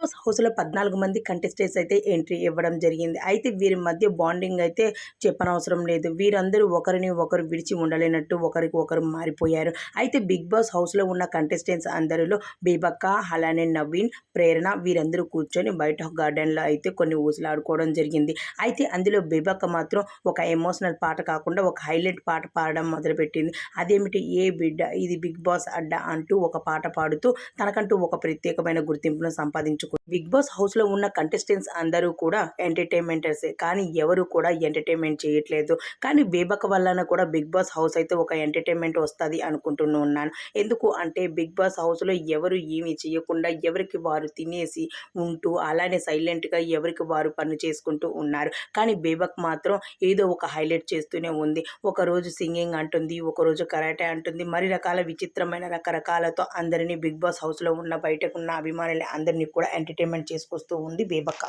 Boss హౌస్‌లో 14 మంది contestants అయితే ఎంట్రీ ఇవ్వడం జరిగింది. అయితే వీరి మధ్య బాండింగ్ అయితే చెప్పనవసరం లేదు. వీరందరూ ఒకరిని ఒకరు విడిచి ఉండలేనట్టు ఒకరికి ఒకరు మారిపోయారు. అయితే బిగ్ బాస్ హౌస్‌లో ఉన్న కంటెస్టెంట్స్ అందరిలో బేబక్క, అలానే నవీన్, ప్రేరణ వీరందరూ కూర్చొని బయట గార్డెన్‌లో అయితే కొన్ని ఊసలాడుకోవడం జరిగింది. అయితే అందులో బేబక్క మాత్రం ఒక ఎమోషనల్ పాట కాకుండా ఒక హైలైట్ పాట పాడడం మొదలుపెట్టింది. అదేమిటి ఏ బిడ్డ ఇది బిగ్ బాస్ అడ్డ అంటూ ఒక పాట పాడుతూ తనకంటూ ఒక ప్రత్యేకమైన గుర్తింపును సంపాదించుకుంది. బిగ్ బాస్ హౌస్‌లో ఉన్న కంటెస్టెంట్స్ అందరూ కూడా ఎంటర్‌టైన్‌మెంటర్సే. కానీ ఎవరు కూడా ఎంటర్‌టైన్‌మెంట్ చేయట్లేదు. కానీ బేబక్క వల్లన కూడా బిగ్ బాస్ హౌస్ అయితే ఒక ఎంటర్‌టైన్‌మెంట్ వస్తది అనుకుంటున్నాను. ఎందుకు అంటే బిగ్ బాస్ హౌస్‌లో ఎవరు ఏమి చేయకుండా ఎవరికి వారు తినేసి ఉంటూ అలానే సైలెంట్‌గా ఎవరికి వారు పని చేసుకుంటూ ఉన్నారు. కానీ బేబక్ మాత్రం ఏదో ఒక హైలైట్ చేస్తూనే ఉంది. ఒకరోజు సింగింగ్ అంటుంది, ఒకరోజు కరాటే అంటుంది. మరి రకాల విచిత్రమైన రకరకాలతో అందరినీ బిగ్ బాస్ హౌస్‌లో ఉన్న బయటకున్న అభిమానులని అందరినీ కూడా ఎంటర్‌టైన్‌మెంట్ చేసుకొస్తూ ఉంది బేబక్క.